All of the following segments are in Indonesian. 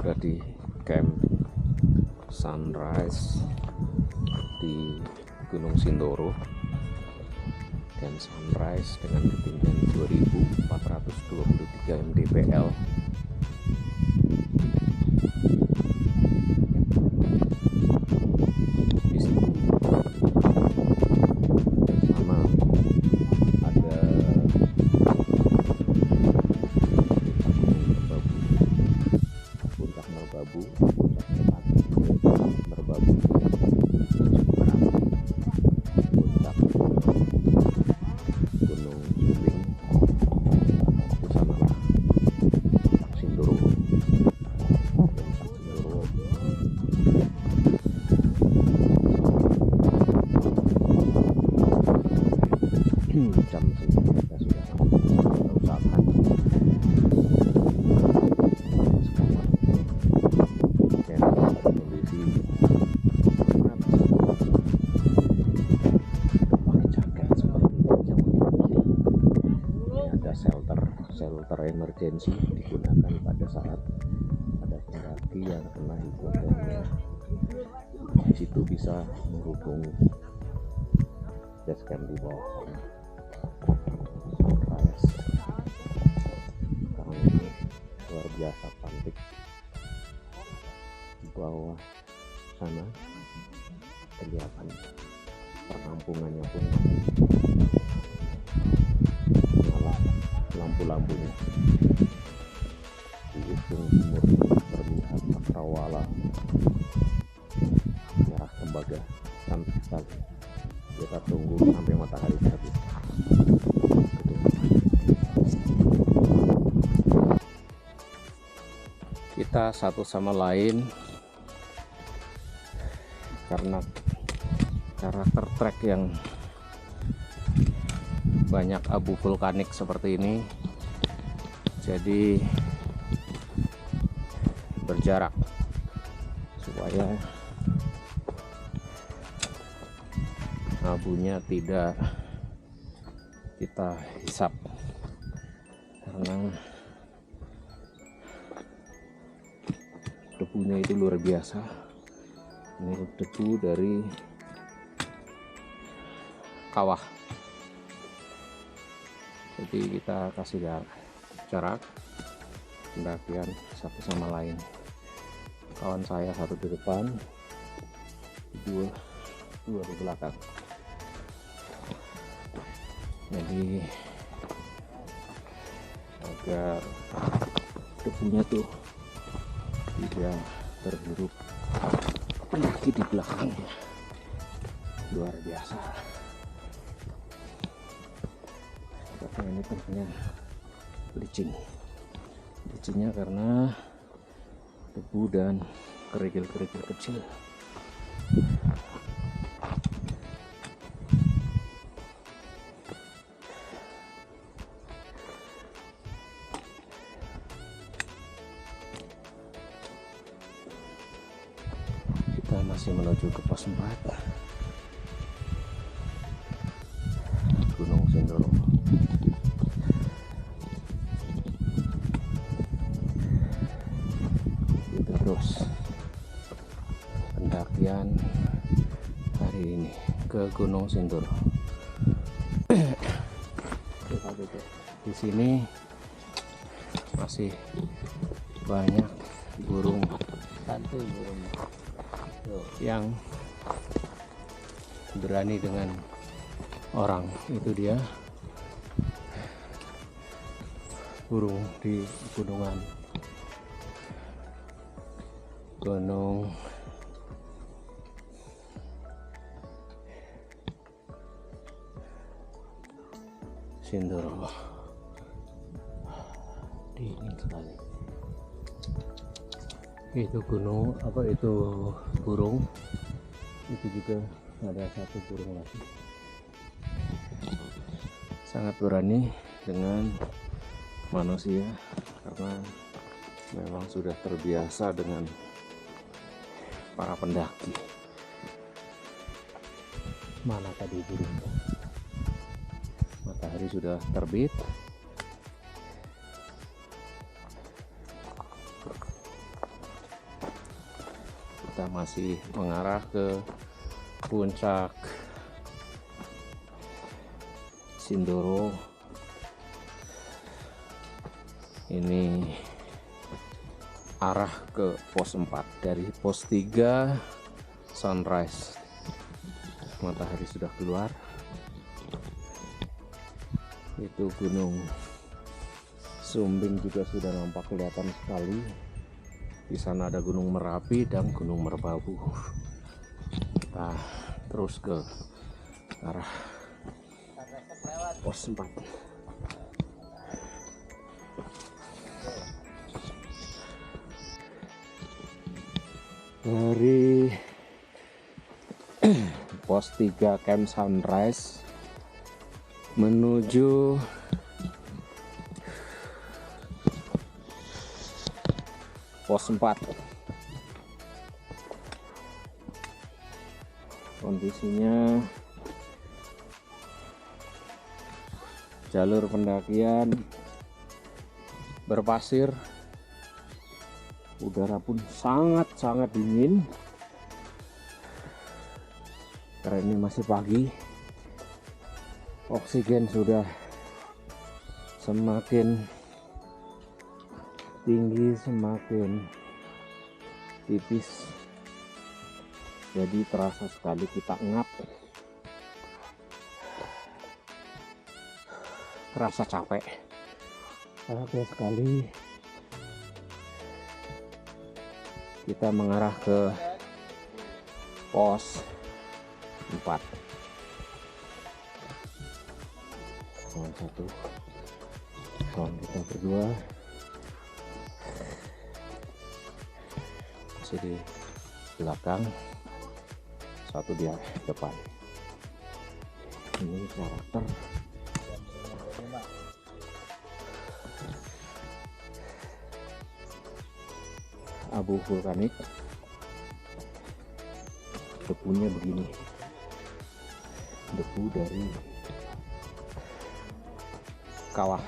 berada di camp Sunrise di Gunung Sindoro, dan Sunrise dengan ketinggian 2423 mdpl. Di situ sama ada puncak Merbabu, Merbabu, puncak Gunung Sumbing, itu sama Sindoro. Jam segini kita sudah usahakan kondisi pakai jaket seperti yang ini. Ada shelter emergency digunakan pada saat ada pendaki yang kena hipotermia. Di situ bisa menghubungi base camp di bawah sana. Sekarang ini luar biasa cantik. Di bawah sana kelihatan perkampungannya pun nyala lampu-lampunya. Di ujung timur terlihat cakrawala merah tembaga, cantik sekali. Kita tunggu sampai matahari terbit. Kita satu sama lain, karena karakter trek yang banyak abu vulkanik seperti ini, jadi berjarak supaya abunya tidak kita hisap, karena debunya itu luar biasa. Ini debu dari kawah, jadi kita kasih jarak pendakian satu sama lain. Kawan saya satu di depan, dua di belakang. Jadi agar debunya tuh tidak terhirup pendaki di belakangnya. Luar biasa. Tapi ini tentunya licin, karena debu dan kerikil-kerikil kecil. Kita masih menuju ke pos 4 Gunung Sindoro. Itu terus pendakian hari ini ke Gunung Sindoro. Di sini masih banyak burung santuy, yang berani dengan orang. Itu dia burung di gunung Sindoro. Dingin sekali. Itu itu burung. Itu juga ada satu burung lagi, sangat berani dengan manusia karena memang sudah terbiasa dengan para pendaki. Mana tadi burungnya? Matahari sudah terbit. masih mengarah ke puncak Sindoro. Ini arah ke pos 4. Dari pos 3 sunrise, matahari sudah keluar. Itu Gunung Sumbing juga sudah nampak kelihatan sekali. Di sana ada Gunung Merapi dan Gunung Merbabu. Kita terus ke arah pos 4. Dari pos 3 Camp Sunrise menuju pos 4. Kondisinya jalur pendakian berpasir, udara pun sangat-sangat dingin karena ini masih pagi. Oksigen sudah semakin tinggi, semakin tipis, jadi terasa sekali kita ngap, terasa capek sekali. Kita mengarah ke pos 4. Kawan satu, kawan kita berdua masih di belakang, satu di depan. Ini karakter abu vulkanik, debunya begini, debu dari kawah.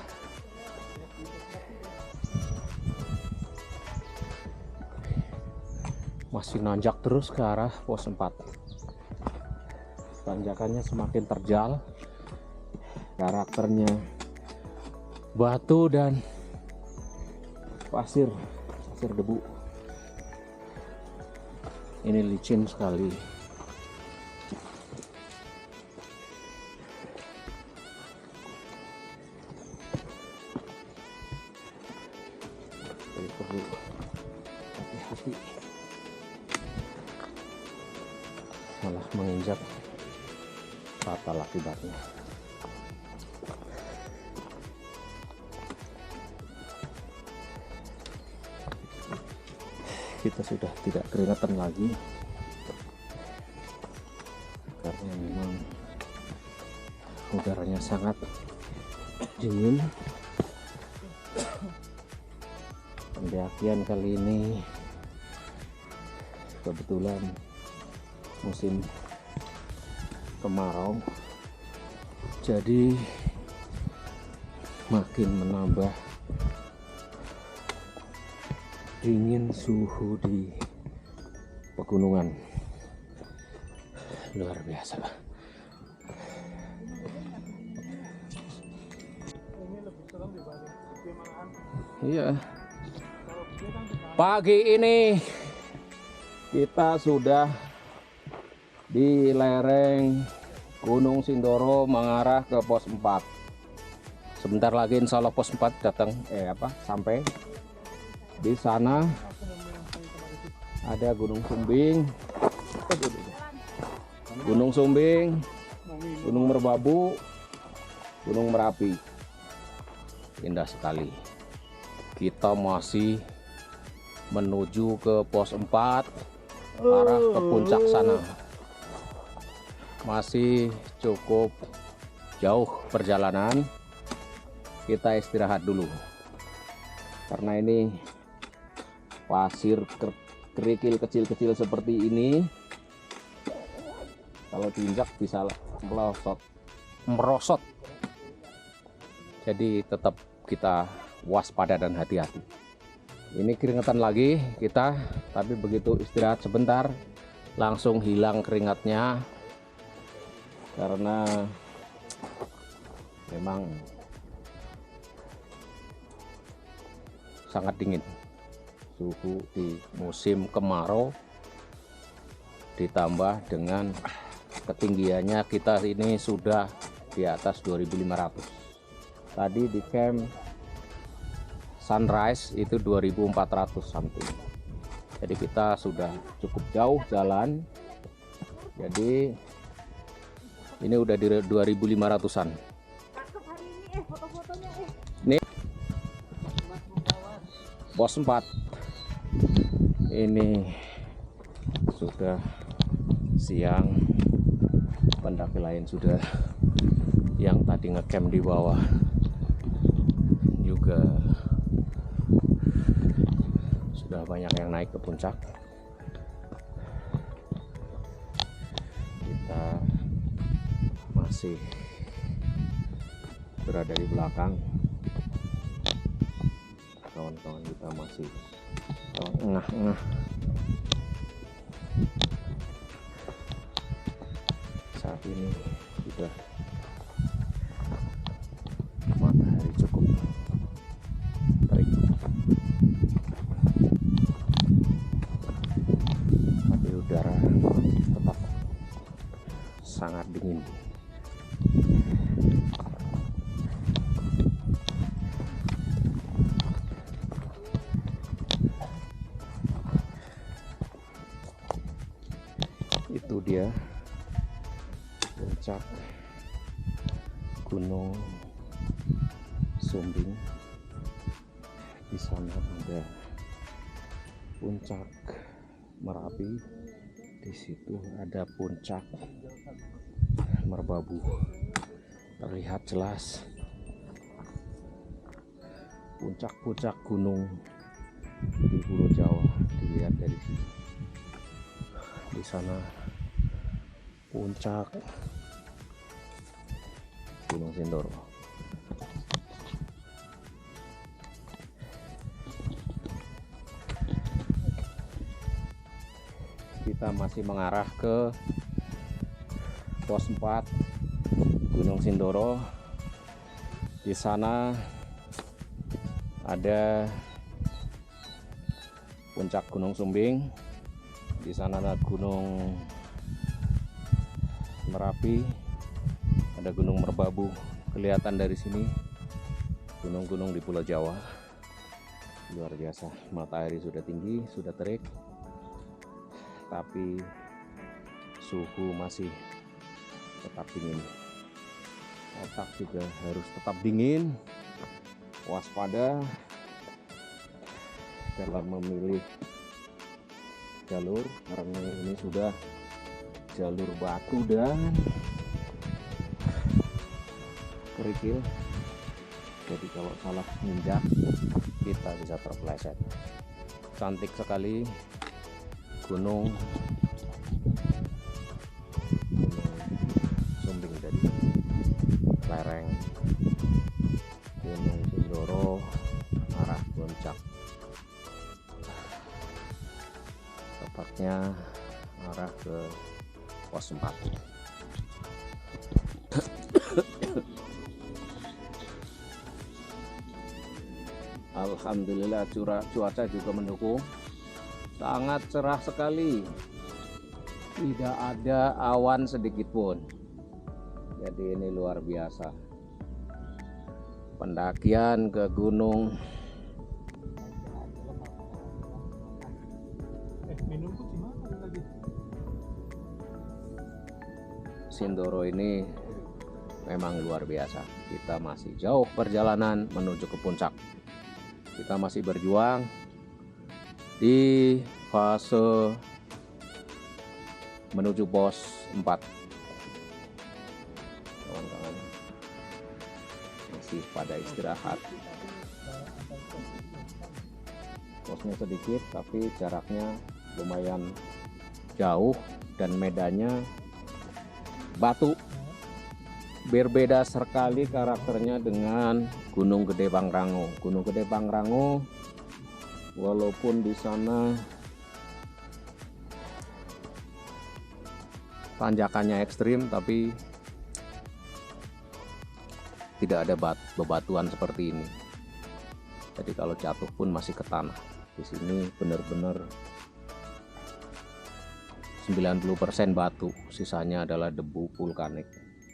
Masih nanjak terus ke arah pos 4. Tanjakannya semakin terjal, karakternya batu dan pasir debu. Ini licin sekali. Jadi perlu hati-hati, malah menginjak, fatal akibatnya. Kita sudah tidak keringetan lagi karena memang udaranya sangat dingin. Pendakian kali ini kebetulan musim kemarau, jadi makin menambah dingin suhu di pegunungan. Luar biasa. Iya. Pagi ini kita sudah di lereng Gunung Sindoro mengarah ke pos 4. Sebentar lagi insya Allah pos 4 datang sampai. Di sana ada Gunung Sumbing, Gunung Merbabu, Gunung Merapi. Indah sekali. Kita masih menuju ke pos 4, arah ke puncak sana. Masih cukup jauh perjalanan. Kita istirahat dulu karena ini pasir kerikil kecil-kecil seperti ini, kalau diinjak bisa merosot. Jadi tetap kita waspada dan hati-hati. Ini keringetan lagi kita, tapi begitu istirahat sebentar langsung hilang keringatnya karena memang sangat dingin. Suhu di musim kemarau ditambah dengan ketinggiannya kita ini sudah di atas 2500. Tadi di camp Sunrise itu 2400 something. Jadi kita sudah cukup jauh jalan. Jadi ini udah di 2500-an. Nih pos 4. Ini sudah siang. Pendaki lain sudah, yang tadi ngecamp di bawah juga sudah banyak yang naik ke puncak. Kita masih berada di belakang, kawan-kawan kita masih engah-engah. Saat ini sudah matahari cukup terik, tapi udara tetap sangat dingin. Itu dia puncak Gunung Sumbing. Di sana ada puncak Merapi, di situ ada puncak Merbabu. Terlihat jelas puncak-puncak gunung di Pulau Jawa dilihat dari sini. Di sana puncak Gunung Sindoro. Kita masih mengarah ke pos 4 Gunung Sindoro. Di sana ada puncak Gunung Sumbing, di sana ada Gunung Merapi, ada Gunung Merbabu. Kelihatan dari sini gunung-gunung di Pulau Jawa. Luar biasa, matahari sudah tinggi, sudah terik, tapi suhu masih tetap dingin. Otak juga harus tetap dingin, waspada dalam memilih jalur, karena ini sudah jalur batu dan kerikil. Jadi kalau salah menginjak kita bisa terpeleset. Cantik sekali Gunung Sumbing dari lereng Gunung Sindoro arah puncak, tepatnya arah ke pos 4. Alhamdulillah cuaca juga mendukung, sangat cerah sekali, tidak ada awan sedikit pun. Jadi ini luar biasa pendakian ke Gunung Sindoro ini memang luar biasa. Kita masih jauh perjalanan menuju ke puncak. Kita masih berjuang di fase menuju pos 4. Kawan-kawan masih pada istirahat. Posnya sedikit tapi jaraknya lumayan jauh dan medannya batu. Berbeda sekali karakternya dengan Gunung Gede Pangrango. Gunung Gede Pangrango Walaupun di sana tanjakannya ekstrim, tapi tidak ada bebatuan seperti ini. Jadi kalau jatuh pun masih ke tanah. Di sini benar-benar 90% batu, sisanya adalah debu vulkanik.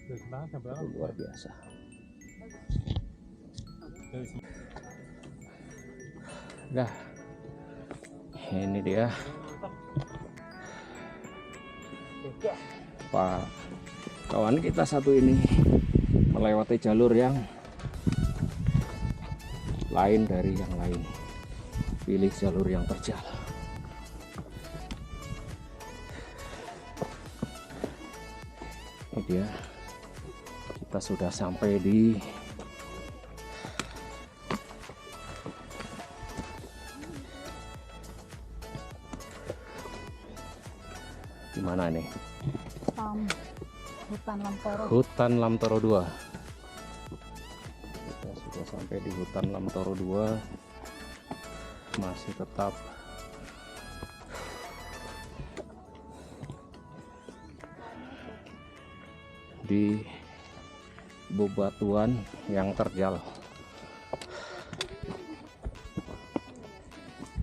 Itu luar biasa. Nah, ini dia Pak kawan kita satu ini melewati jalur yang lain dari yang lain, pilih jalur yang terjal. Ini dia, kita sudah sampai di mana nih? Hutan Lamtoro 2. Kita sudah sampai di hutan Lamtoro 2. Masih tetap di bebatuan yang terjal.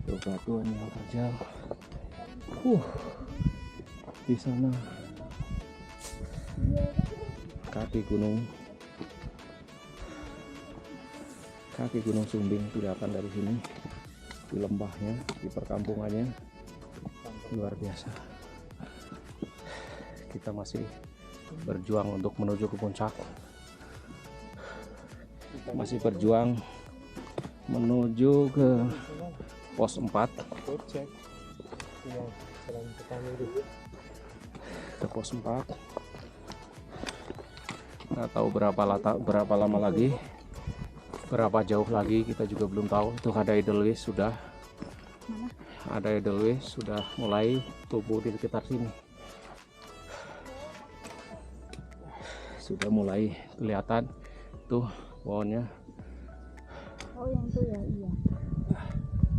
Bebatuan yang terjal. Di sana kaki gunung Sumbing kelihatan dari sini, di lembahnya, di perkampungannya, luar biasa. Kita masih berjuang untuk menuju ke puncak, masih berjuang menuju ke pos 4, ke pos 4. Nggak tahu berapa lama lagi, berapa jauh lagi kita juga belum tahu. Tuh ada Edelweiss sudah, ada Edelweiss sudah mulai tumbuh di sekitar sini, sudah mulai kelihatan tuh pohonnya. Oh yang itu ya, iya.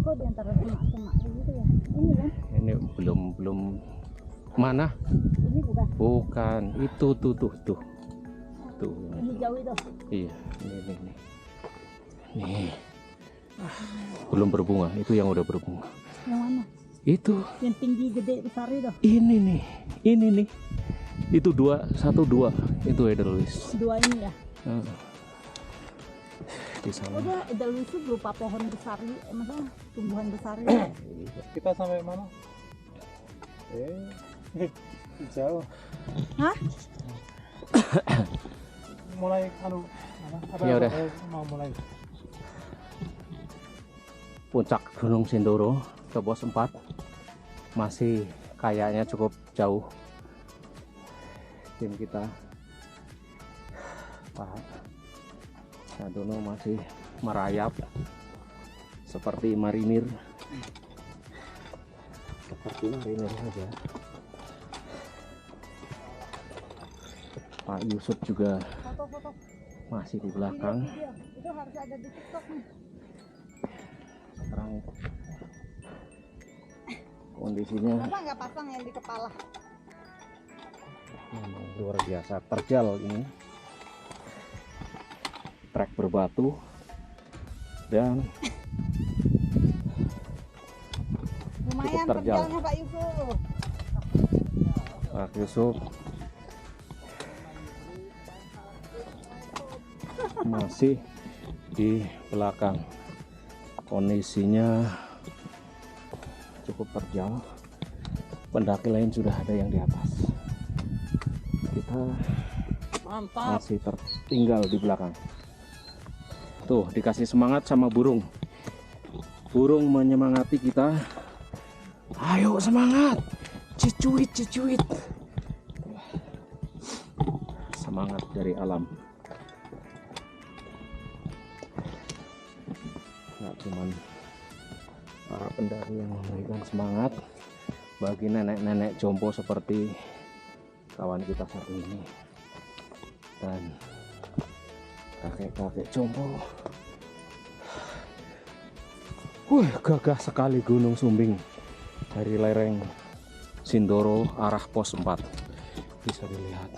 Kok di antara semak-semak gitu ya? Ini kan? Ini belum mana? Ini bukan? Bukan, itu tuh. Ini jauh itu? Iya, ini. Nih. Belum berbunga, itu yang udah berbunga. Yang mana? Itu. Yang tinggi gede besar itu? Ini nih. Itu 1, 2, itu Edelweiss. 2 ini ya? Di sana. Udah, Edelweiss itu berupa pohon besar, maksudnya tumbuhan besar ya? Kita sampai mana? Jauh. Hah? Mulai Ya udah. Mau mulai. Puncak Gunung Sindoro ke pos 4 masih kayaknya cukup jauh. Tim kita Pak Sadono masih merayap seperti marinir saja. Pak Yusuf juga Foto-foto. masih di belakang. Video. Itu harus ada di TikTok nih. Sekarang kondisinya Kenapa nggak pasang yang di kepala? memang luar biasa terjal ini. Trek berbatu dan Lumayan terjal. terjalnya Pak Yusuf. Pak Yusuf masih di belakang, kondisinya cukup terjal. Pendaki lain sudah ada yang di atas, kita masih tertinggal di belakang. Tuh dikasih semangat sama burung menyemangati kita. Ayo semangat, cicuit. Semangat dari alam. Nggak cuman para pendaki yang memberikan semangat bagi nenek-nenek jompo seperti kawan kita satu ini dan kakek-kakek jompo Gagah sekali Gunung Sumbing dari lereng Sindoro arah pos 4. Bisa dilihat,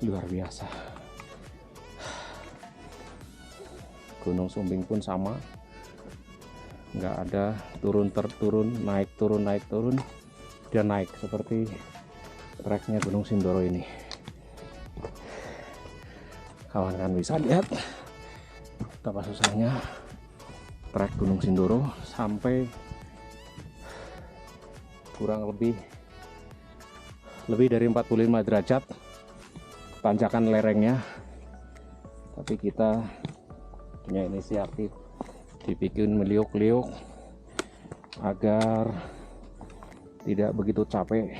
luar biasa. Gunung Sumbing pun sama, nggak ada turun naik turun, dia naik seperti treknya Gunung Sindoro ini. Kawan-kawan bisa lihat betapa susahnya trek Gunung Sindoro, sampai kurang lebih dari 45 derajat tanjakan lerengnya, tapi kita punya inisiatif dibikin meliuk-liuk agar tidak begitu capek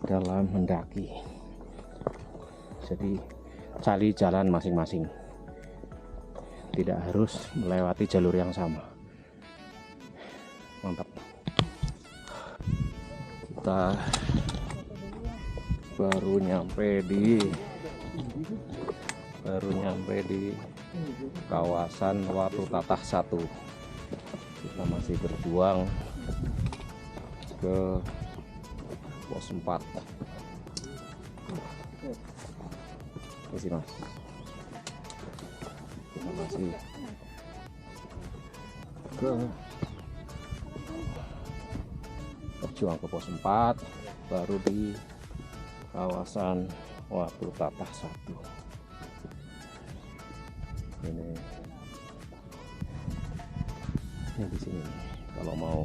dalam mendaki. Jadi cari jalan masing-masing, tidak harus melewati jalur yang sama. Mantap. Kita baru nyampe di kawasan Watu Tatah 1. Kita masih berjuang ke pos 4. Isi mas, kita masih berjuang ke pos 4, baru di kawasan Watu Tatah 1. Ini di sini nih, kalau mau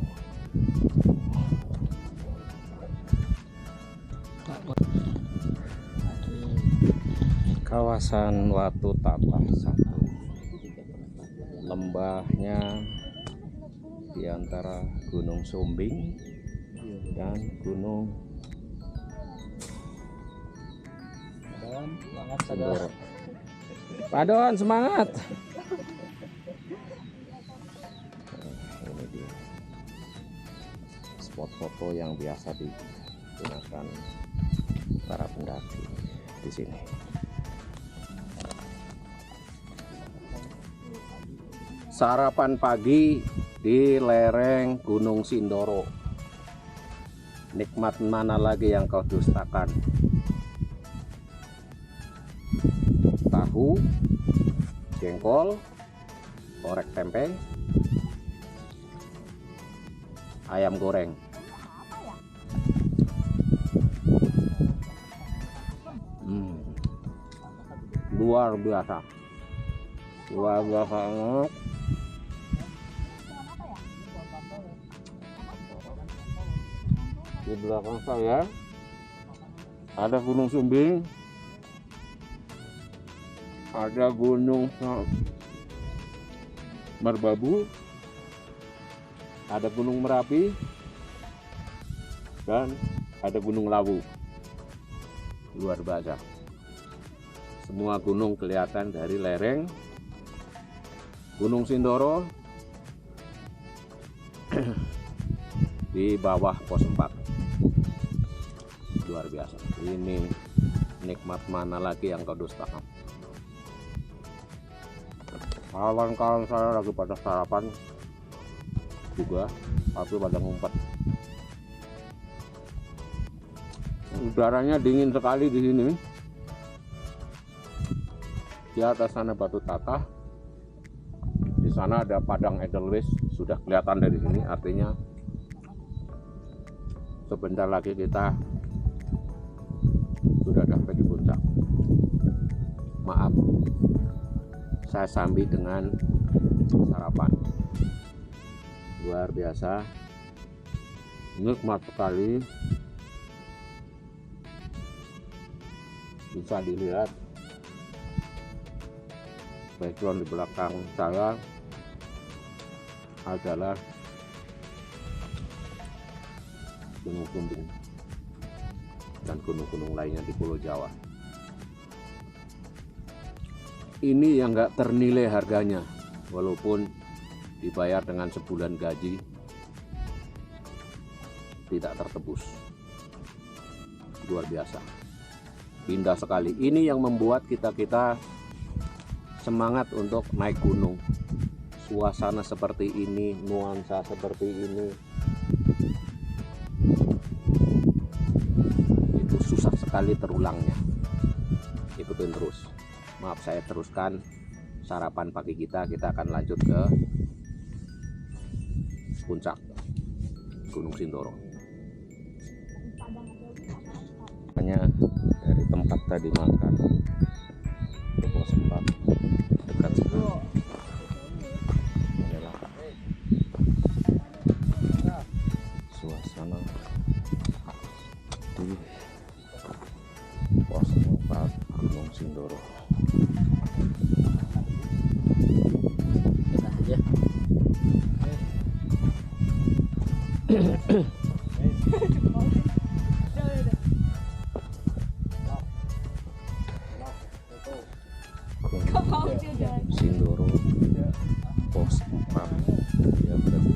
kawasan Watu Tatah 1. Lembahnya di antara Gunung Sumbing dan Gunung Sindoro. Pak Don, semangat. Ini dia spot foto yang biasa digunakan para pendaki di sini. Sarapan pagi di lereng Gunung Sindoro. Nikmat mana lagi yang kau dustakan? Tahu, jengkol, orek tempe, ayam goreng. Luar biasa banget. Di belakang saya ada Gunung Sumbing, ada Gunung Merbabu, ada Gunung Merapi, dan ada Gunung Lawu. Luar biasa. Semua gunung kelihatan dari lereng Gunung Sindoro di bawah pos 4. Luar biasa. Ini nikmat mana lagi yang kau dustakan? Kawan-kawan saya lagi pada sarapan juga, tapi pada ngumpet. Udaranya dingin sekali di sini. Di atas sana Batu Tatah, di sana ada Padang Edelweiss, sudah kelihatan dari sini. Artinya sebentar lagi kita sudah sampai di puncak. Maaf, saya sambil dengan sarapan. Luar biasa, nikmat sekali. Bisa dilihat background di belakang saya adalah Gunung Sumbing dan gunung-gunung lainnya di Pulau Jawa. Ini yang nggak ternilai harganya, walaupun dibayar dengan sebulan gaji, tidak tertebus. Luar biasa, indah sekali. Ini yang membuat kita semangat untuk naik gunung. suasana seperti ini, nuansa seperti ini, itu susah sekali terulangnya. Ikutin terus. Maaf saya teruskan sarapan pagi kita akan lanjut ke puncak Gunung Sindoro. Hanya dari tempat tadi makan ke pos 4 dekat sekali. Inilah suasana di pos 4 Gunung Sindoro. Kita aja. Sindoro pos 4 ya berarti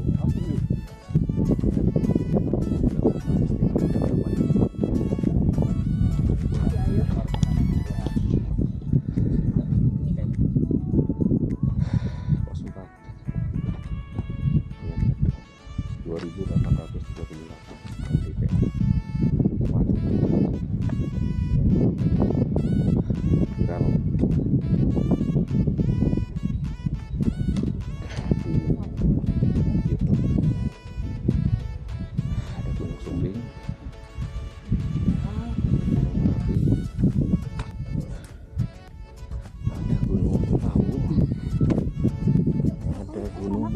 pos 4 2838 mdp. Kalau ada Gunung Sumbing, ada Gunung Lawu, ada Gunung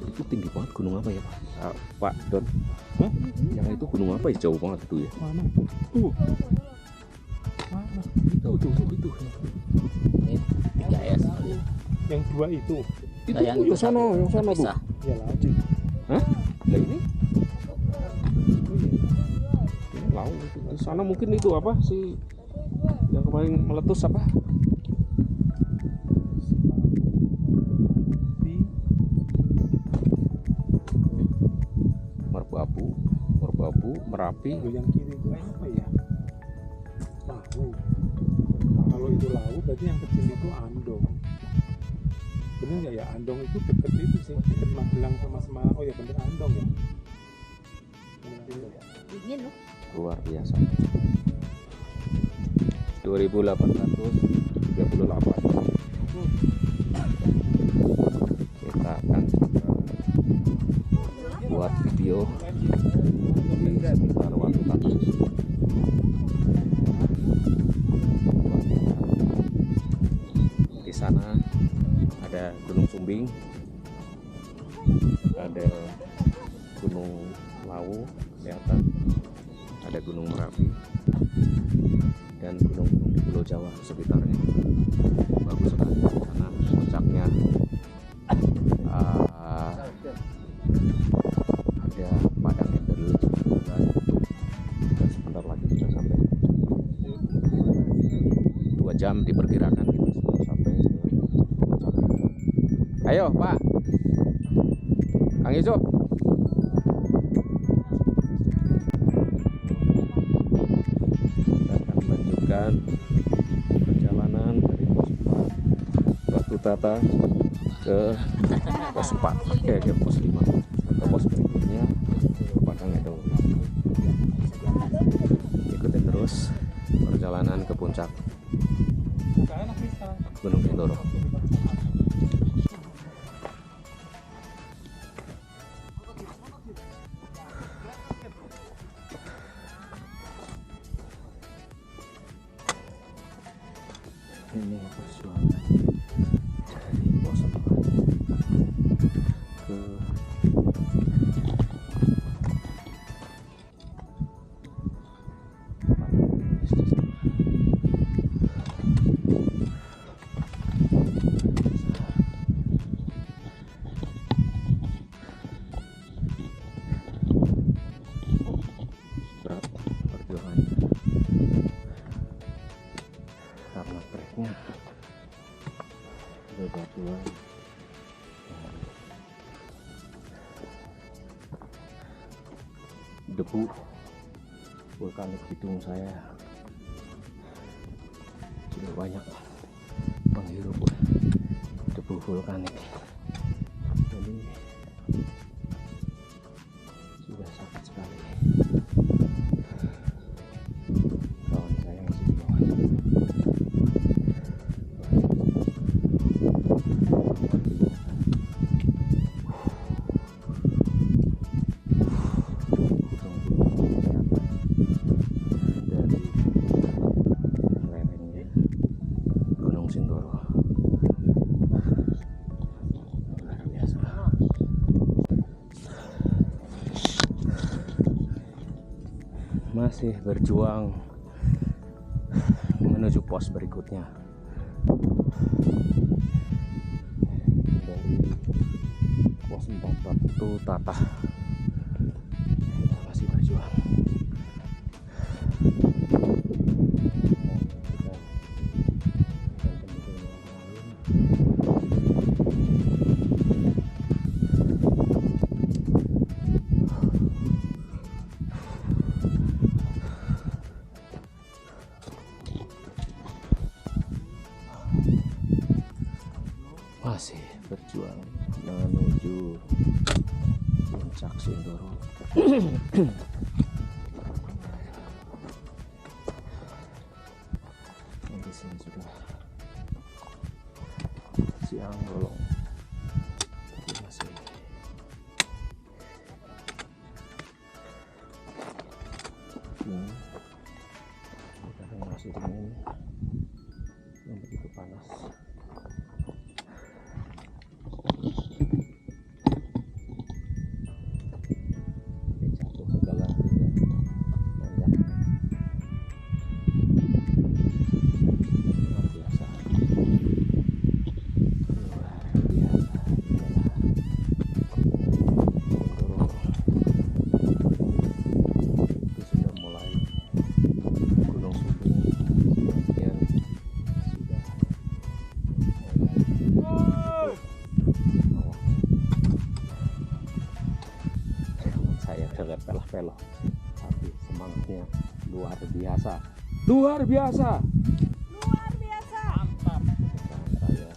itu tinggi banget. Gunung apa ya Pak? Pak Don? Hah? Yang itu gunung apa ya? Jauh banget itu ya. Mana? Tuh. Mana? Itu. Ini 3S. Yang dua itu. Itu yang yang sana tuh. terpisah. Ya lanjut. Hah? Lah ini? Ini Lawu itu. Di sana mungkin itu apa sih? Yang kemarin meletus apa? Merbabu, Merapi. Loh, yang kiri itu apa ya? Lawu. Kalau itu Lawu berarti yang kecil itu Andong. Bener nggak ya? Andong itu deket itu sih, deket Magelang sama Semarang. Oh ya bener Andong ya. Dingin loh. Luar biasa. 2838. Kita akan buat video di sekitar Watu Taksis. Di sana ada Gunung Sumbing, ada Gunung Lawu kelihatan, ada Gunung Merapi, dan gunung-gunung di Pulau Jawa sekitarnya. Bagus sekali karena puncaknya ada padang ender dan sebentar lagi kita sampai 2 jam diperkirakan kita sudah sampai ke puncak. Ayo Pak Kang Ijo, kita akan lanjutkan perjalanan dari pos 4 Batu Tata ke pos 4 ke pos 5 ke pos berikutnya Padang Edong. Ikutin terus perjalanan ke puncak Gunung Sindoro. Ini perjuangan dari pos 4 ke berat perjuangannya karena treknya bebatuan debu vulkanik hidung saya sudah banyak menghirup debu vulkanik, jadi sudah sakit sekali. Kawan saya masih di bawah. Masih berjuang menuju pos berikutnya. Dari pos 4 Batu Tatah kita masih berjuang. Masih berjuang menuju puncak Sindoro. Di sini sudah siang bolong, tapi masih dingin. Udara masih dingin, yang begitu panas. Pelah-pelah, tapi semangatnya luar biasa, luar biasa, Luar biasa. Mantap. saya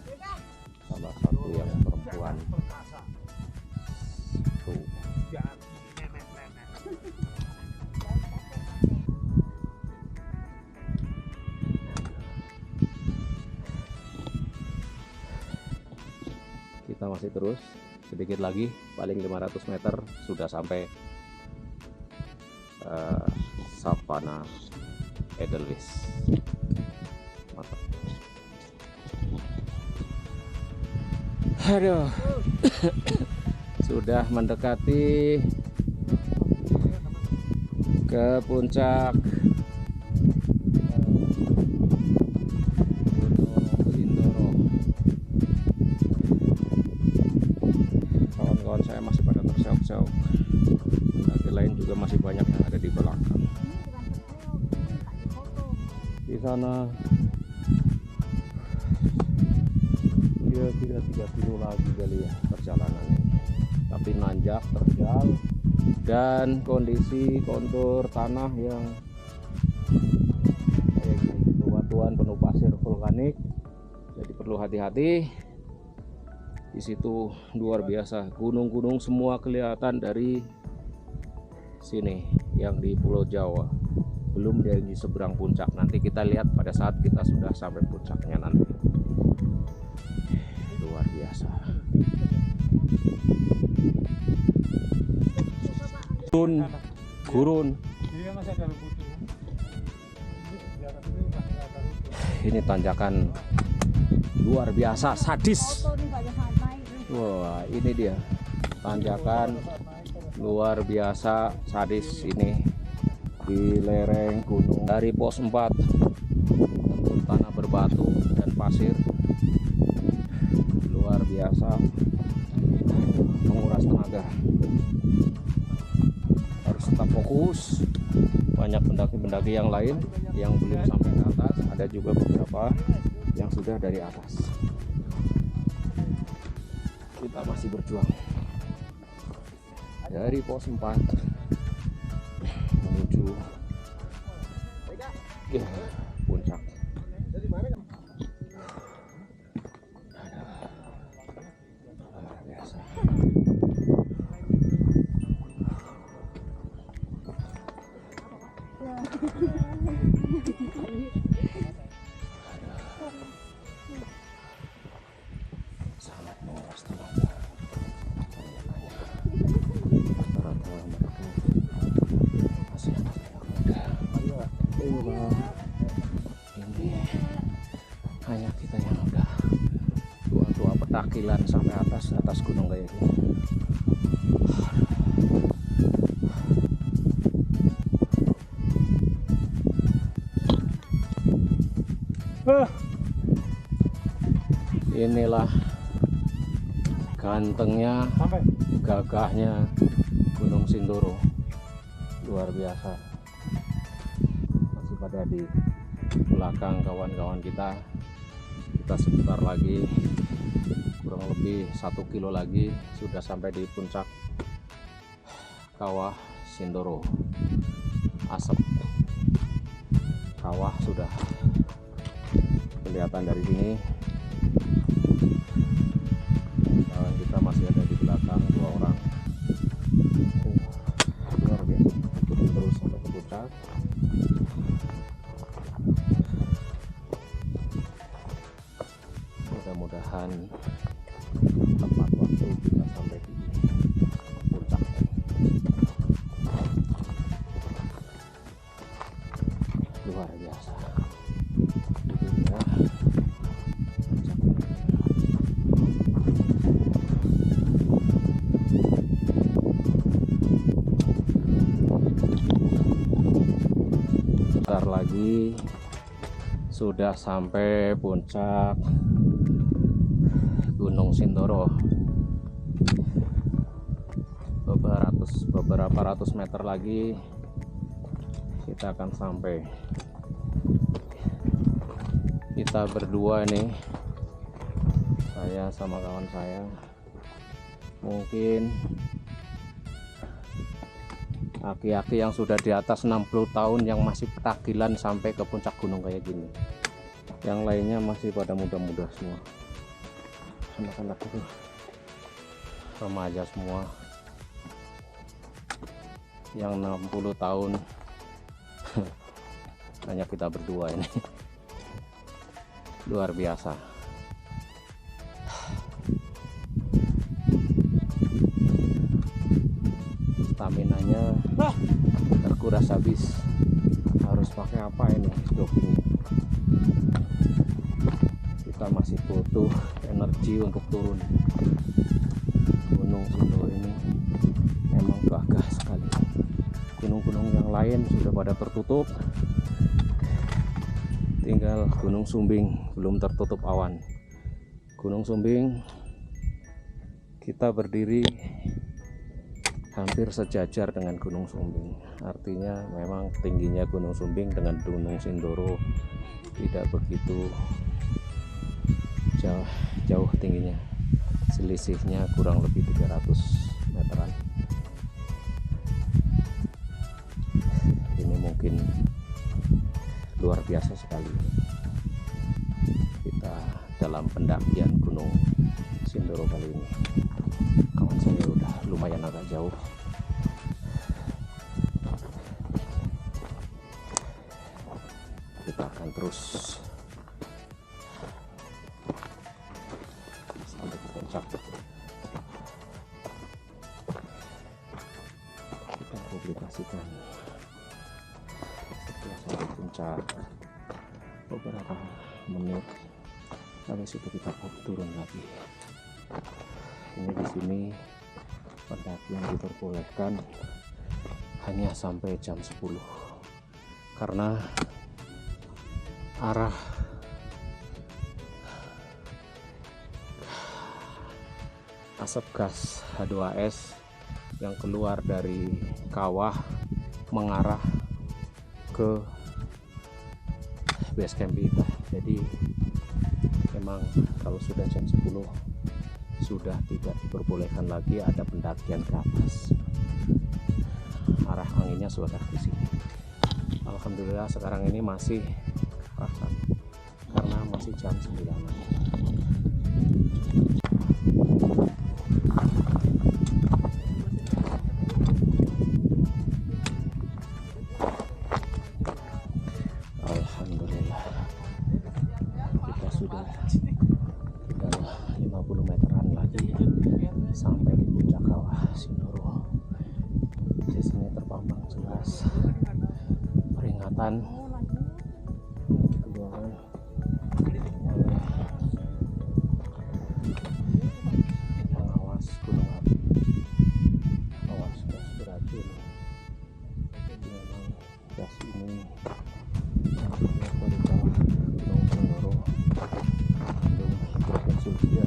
salah satu yang perempuan tuh. Kita masih terus, sedikit lagi, paling 500 meter sudah sampai Savana Edelweiss. Mantap. Aduh. Sudah mendekati ke puncak Gunung Sindoro. Kawan-kawan saya masih pada terseok-seok. Pendaki lain juga masih banyak yang ada di belakang. Di sana kira-kira 3 kilo lagi kali ya perjalanan ini, tapi nanjak, terjal, dan kondisi kontur tanah yang kayak gini, bebatuan penuh pasir vulkanik, jadi perlu hati-hati. Di situ luar biasa, gunung-gunung semua kelihatan dari sini, yang di Pulau Jawa, belum yang di seberang puncak. Nanti kita lihat pada saat kita sudah sampai puncaknya nanti. Luar biasa. Gurun. Ini tanjakan luar biasa, sadis. Wah, ini dia tanjakan luar biasa sadis ini di lereng gunung. Dari pos 4 untuk tanah berbatu dan pasir, luar biasa, menguras tenaga, harus tetap fokus. Banyak pendaki-pendaki yang lain yang belum sampai ke atas, ada juga beberapa yang sudah dari atas. Kita masih berjuang dari pos 4 menuju Ya, puncak. Luar biasa. Sangat menguras tenaga. Rata-rata mereka masih muda. Ini hanya kita yang udah tua-tua petakilan sampai atas gunung kayak gini. Inilah gantengnya, gagahnya Gunung Sindoro. Luar biasa. Masih pada di belakang kawan-kawan kita. Kita sebentar lagi, kurang lebih 1 kilo lagi sudah sampai di puncak Kawah Sindoro. Asap kawah sudah kelihatan dari sini. Kawan kita masih ada di belakang, 2 orang. Luar biasa. Turun terus sampai ke puncak. Mudah-mudahan tepat waktu kita sampai di puncak. Luar biasa. Ini ya. Bentar lagi sudah sampai puncak Gunung Sindoro. Beberapa ratus meter lagi kita akan sampai. Kita berdua nih, saya sama kawan saya, mungkin aki-aki yang sudah di atas 60 tahun yang masih petakilan sampai ke puncak gunung kayak gini. Yang lainnya masih pada muda-muda semua, anak-anak itu remaja semua. Yang 60 tahun hanya kita berdua ini. Luar biasa. Staminanya terkuras habis. Harus pakai apa ini jogging? Kita masih butuh energi untuk turun. Gunung Sindoro ini memang gagah sekali. Gunung-gunung yang lain sudah pada tertutup, tinggal Gunung Sumbing belum tertutup awan. Gunung Sumbing kita berdiri hampir sejajar dengan Gunung Sumbing. Artinya memang tingginya Gunung Sumbing dengan Gunung Sindoro tidak begitu jauh tingginya. Selisihnya kurang lebih 300 meteran. Ini mungkin luar biasa sekali. Kita dalam pendakian Gunung Sindoro kali ini. Kawan saya udah lumayan agak jauh. Kita akan terus sampai ke puncak. Kita publikasikan setelah sampai puncak beberapa menit. Habis itu kita turun lagi. Ini di sini pendakian diperbolehkan hanya sampai jam 10 karena arah asap gas H2S yang keluar dari kawah mengarah ke base camp kita. Jadi memang kalau sudah jam 10 sudah tidak diperbolehkan lagi ada pendakian ke atas. Arah anginnya sudah di sini. Alhamdulillah sekarang ini masih rasa karena masih jam 9. Alhamdulillah kita sudah tinggal 50 meteran lagi sampai di puncak kawah Sindoro. Di sini terpampang jelas peringatan dikeluarkan oleh pengawas gunung api, awas gas beracun. Jadi memang gas ini dari kawah Gunung Sindoro mengandung hidrogen sulfida.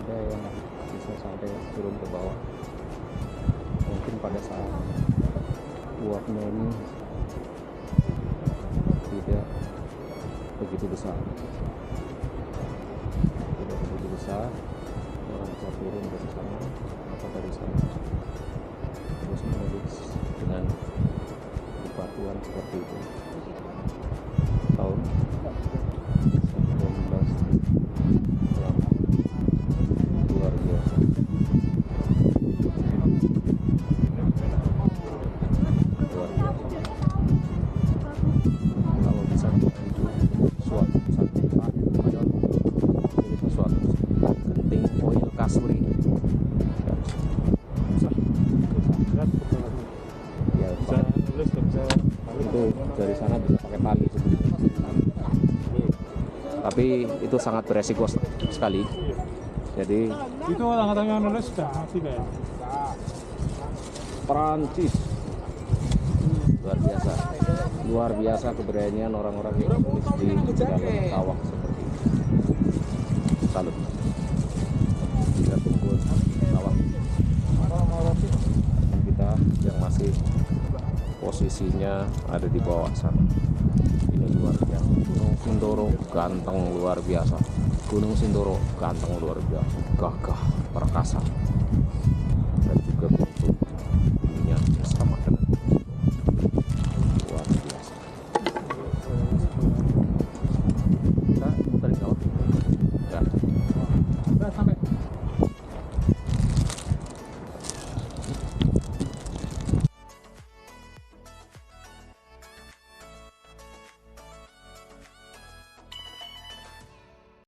Ada yang bisa sampai turun ke bawah. Mungkin pada saat uapnya ini tidak begitu besar, orang bisa turun dari sana atau dari sana terus menulis dengan batuan seperti itu. Tahun 19 yang luar biasa. Kalau bisa menuju suatu tempat padahal ini sesuatu genting oil kasuri ya Bisa nulis dan bisa itu dari sana bisa pakai tali sebenarnya. Tapi itu sangat beresiko sekali. Jadi itu orang-orang yang nulis sudah mati kayak. Perancis luar biasa keberanian orang-orang yang menulis di dalam kawah seperti ini. Salut. Kita tunggu kawah kita yang masih posisinya ada di bawah sana. Ini luar biasa. Gunung Sindoro ganteng luar biasa. Gunung Sindoro ganteng luar biasa, gagah, perkasa.